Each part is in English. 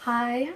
Hi,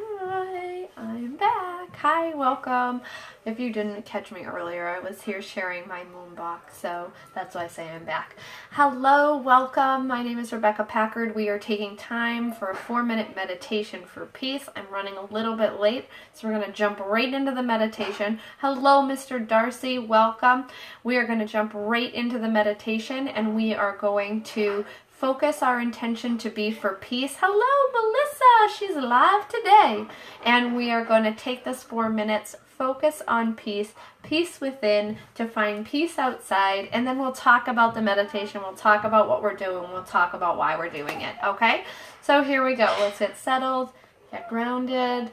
I'm back. Hi, welcome. If you didn't catch me earlier, I was here sharing my moon box, so that's why I say I'm back. Hello, welcome. My name is Rebecca Packard. We are taking time for a 4-minute meditation for peace. I'm running a little bit late, so we're going to jump right into the meditation. Hello, Mr. Darcy. Welcome. We are going to jump right into the meditation, and we are going to focus our intention to be for peace. Hello, Melissa. She's live today. And we are going to take this 4 minutes, focus on peace, peace within, to find peace outside. And then we'll talk about the meditation. We'll talk about what we're doing. We'll talk about why we're doing it. Okay? So here we go. Let's get settled, get grounded.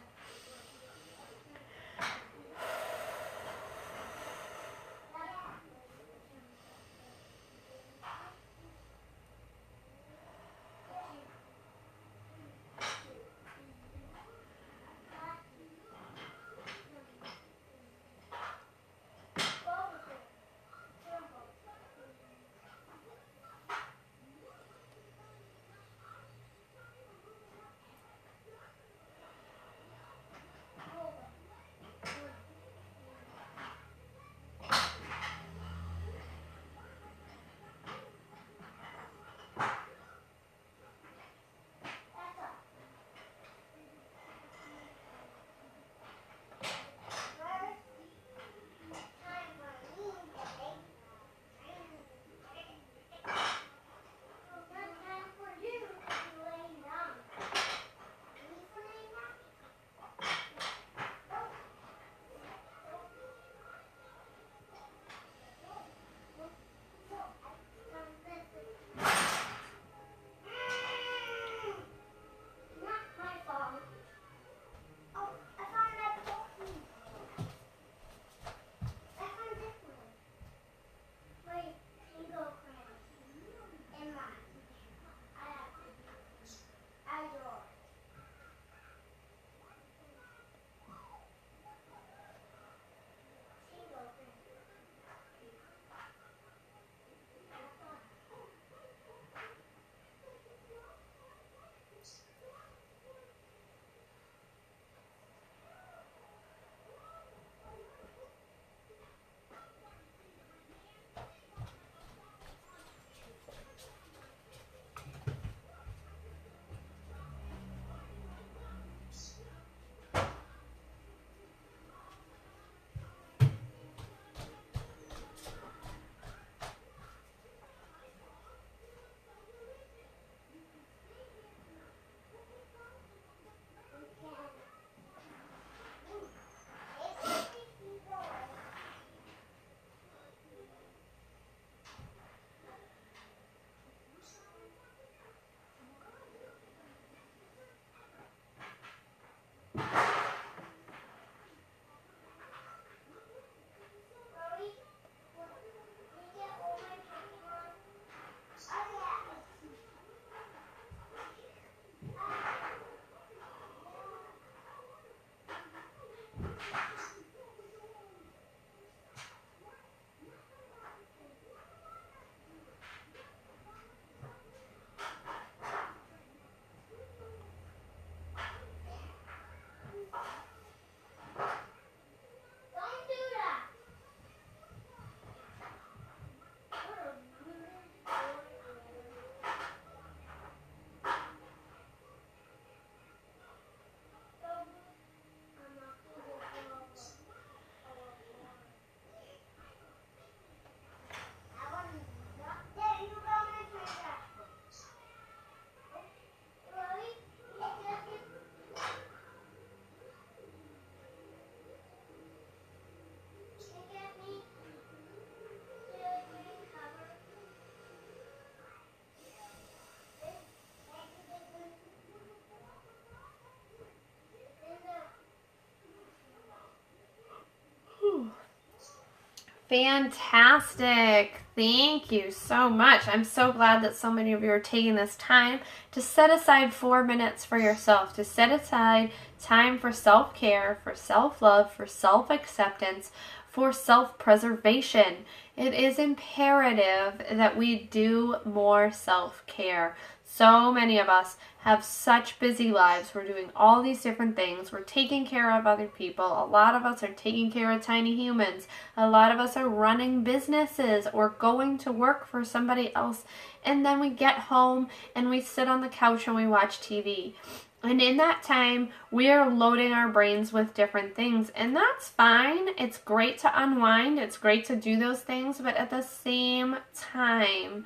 Fantastic. Thank you so much. I'm so glad that so many of you are taking this time to set aside 4 minutes for yourself, to set aside time for self-care, for self-love, for self-acceptance, for self-preservation. It is imperative that we do more self-care. So many of us have such busy lives. We're doing all these different things. We're taking care of other people. A lot of us are taking care of tiny humans. A lot of us are running businesses or going to work for somebody else. And then we get home and we sit on the couch and we watch TV. And in that time, we are loading our brains with different things. And that's fine. It's great to unwind. It's great to do those things. But at the same time,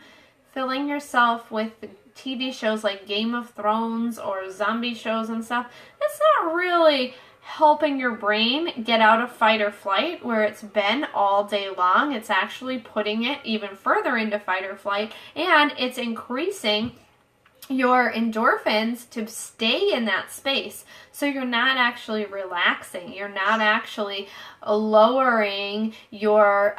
filling yourself with TV shows like Game of Thrones or zombie shows and stuff, it's not really helping your brain get out of fight or flight where it's been all day long. It's actually putting it even further into fight or flight, and it's increasing your endorphins to stay in that space. So you're not actually relaxing. You're not actually lowering your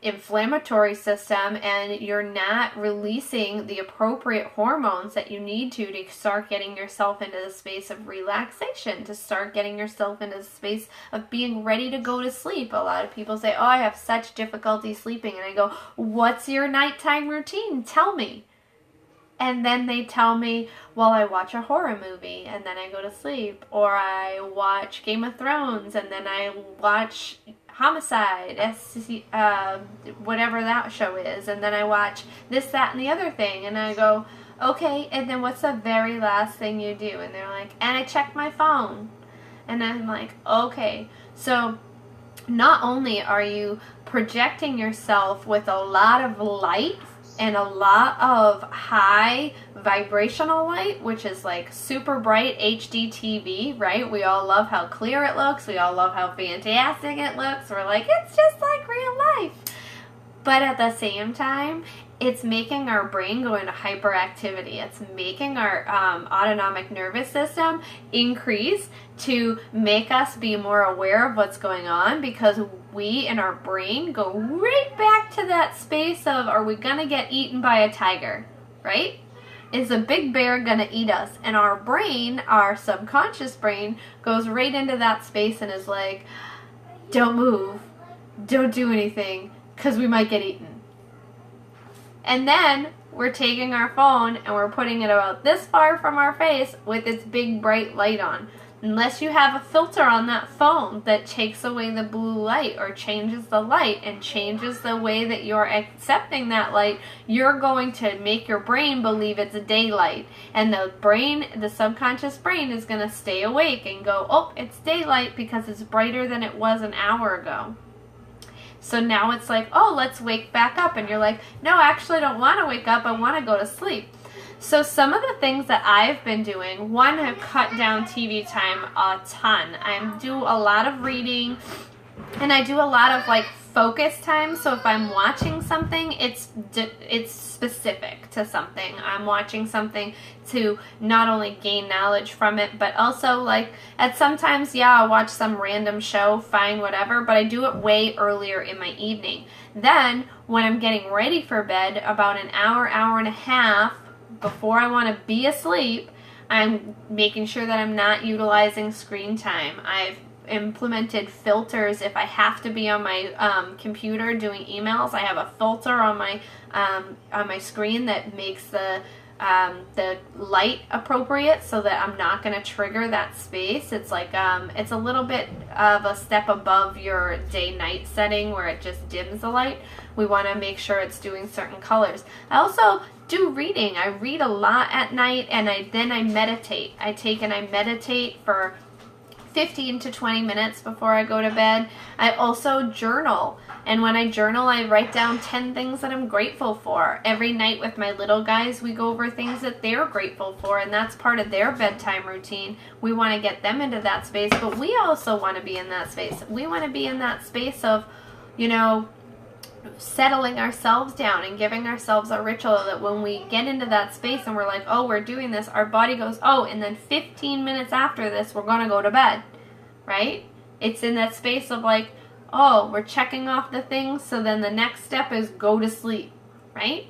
inflammatory system, and you're not releasing the appropriate hormones that you need to start getting yourself into the space of relaxation, to start getting yourself into the space of being ready to go to sleep. A lot of people say, oh, I have such difficulty sleeping. And I go, what's your nighttime routine? Tell me. And then they tell me, well, I watch a horror movie and then I go to sleep. Or I watch Game of Thrones and then I watch Homicide, whatever that show is. And then I watch this, that, and the other thing. And I go, okay, and then what's the very last thing you do? And they're like, and I check my phone. And I'm like, okay. So not only are you projecting yourself with a lot of light and a lot of high vibrational light, which is like super bright HD TV, right? We all love how clear it looks. We all love how fantastic it looks. We're like, it's just like real life. But at the same time, it's making our brain go into hyperactivity. It's making our autonomic nervous system increase to make us be more aware of what's going on, because we in our brain go right back to that space of, are we gonna get eaten by a tiger, right? Is a big bear gonna eat us? And our brain, our subconscious brain, goes right into that space and is like, don't move, don't do anything, because we might get eaten. And then we're taking our phone and we're putting it about this far from our face with its big bright light on. Unless you have a filter on that phone that takes away the blue light or changes the light and changes the way that you're accepting that light, you're going to make your brain believe it's daylight. And the subconscious brain is going to stay awake and go, oh, it's daylight because it's brighter than it was an hour ago. So now it's like, oh, let's wake back up. And you're like, no, I actually don't want to wake up. I want to go to sleep. So some of the things that I've been doing, one, I've cut down TV time a ton. I do a lot of reading, and I do a lot of like focus time. So if I'm watching something, it's specific to something. I'm watching something to not only gain knowledge from it, but also like at sometimes, yeah, I'll watch some random show, fine, whatever, but I do it way earlier in my evening. Then when I'm getting ready for bed, about an hour, hour and a half before I want to be asleep, I'm making sure that I'm not utilizing screen time. I've implemented filters. If I have to be on my computer doing emails, I have a filter on my screen that makes the light appropriate so that I'm not going to trigger that space. It's like it's a little bit of a step above your day-night setting where it just dims the light. We want to make sure it's doing certain colors. I also do reading. I read a lot at night, and then I meditate. I meditate for 15 to 20 minutes before I go to bed. I also journal. And when I journal, I write down 10 things that I'm grateful for. Every night with my little guys, we go over things that they're grateful for, and that's part of their bedtime routine. We want to get them into that space, but we also want to be in that space. We want to be in that space of, settling ourselves down and giving ourselves a ritual that when we get into that space and we're like, oh, we're doing this, our body goes, oh, and then 15 minutes after this, we're going to go to bed, right? It's in that space of like, oh, we're checking off the things, so then the next step is go to sleep, right?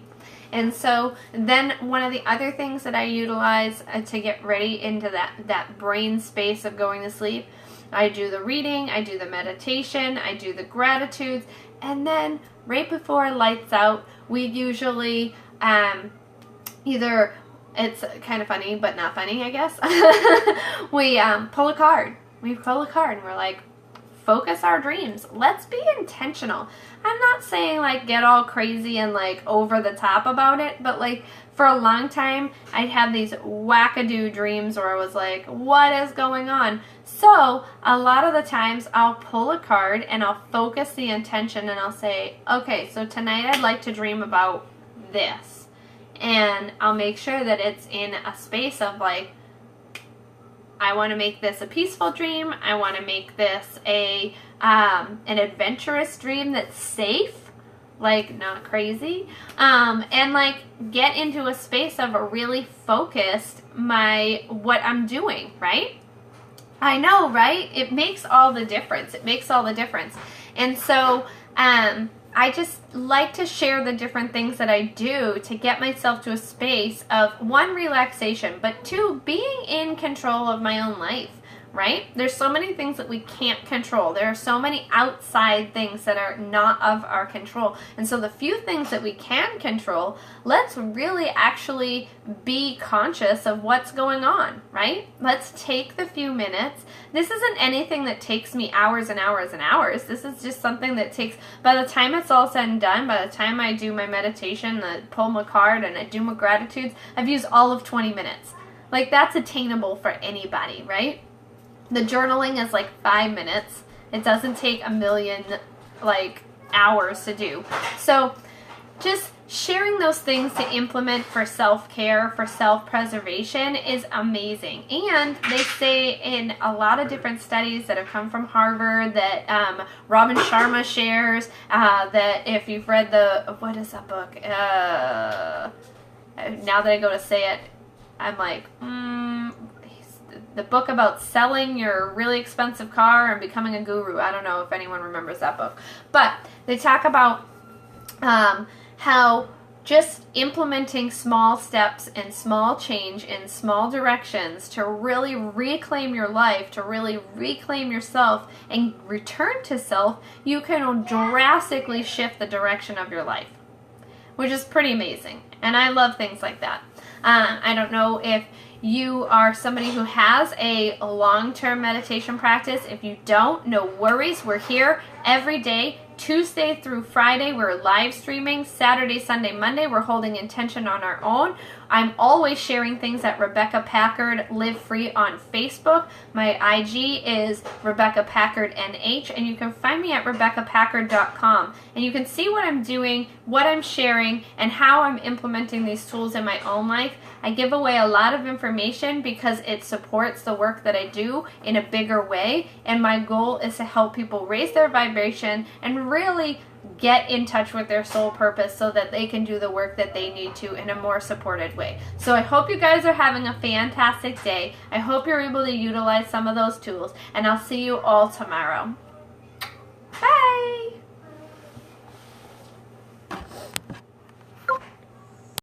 And so then one of the other things that I utilize to get ready into that brain space of going to sleep, I do the reading, I do the meditation, I do the gratitudes, And then right before lights out, we usually either, it's kind of funny but not funny, I guess, we pull a card. We pull a card and we're like, focus our dreams. Let's be intentional. I'm not saying like get all crazy and like over the top about it, but like for a long time I'd have these wackadoo dreams where I was like, what is going on? So a lot of the times I'll pull a card and I'll focus the intention and I'll say, okay, so tonight I'd like to dream about this. And I'll make sure that it's in a space of like, I want to make this a peaceful dream. I want to make this an adventurous dream that's safe, like not crazy, and like get into a space of a really focused what I'm doing, right? I know, right? It makes all the difference. It makes all the difference. And so I just like to share the different things that I do to get myself to a space of, one, relaxation, but two, being in control of my own life, right? There's so many things that we can't control. There are so many outside things that are not of our control. And so the few things that we can control, let's really actually be conscious of what's going on, right? Let's take the few minutes. This isn't anything that takes me hours and hours and hours. This is just something that takes, by the time it's all said and done, by the time I do my meditation, I pull my card and I do my gratitudes, I've used all of 20 minutes. Like, that's attainable for anybody, right? The journaling is like 5 minutes. It doesn't take a million like hours to do. So just sharing those things to implement for self-care, for self-preservation is amazing. And they say in a lot of different studies that have come from Harvard that Robin Sharma shares, that if you've read what is that book? Now that I go to say it, I'm like, the book about selling your really expensive car and becoming a guru. I don't know if anyone remembers that book. But they talk about how just implementing small steps and small change in small directions to really reclaim your life, to really reclaim yourself and return to self, you can drastically shift the direction of your life, which is pretty amazing. And I love things like that. I don't know if you are somebody who has a long-term meditation practice. If you don't, no worries. We're here every day, Tuesday through Friday. We're live streaming. Saturday, Sunday, Monday, we're holding intention on our own. I'm always sharing things at Rebecca Packard Live Free on Facebook. My IG is Rebecca Packard NH, and you can find me at RebeccaPackard.com. And you can see what I'm doing, what I'm sharing, and how I'm implementing these tools in my own life. I give away a lot of information because it supports the work that I do in a bigger way, and my goal is to help people raise their vibration and really get in touch with their soul purpose so that they can do the work that they need to in a more supported way. So I hope you guys are having a fantastic day. I hope you're able to utilize some of those tools, and I'll see you all tomorrow.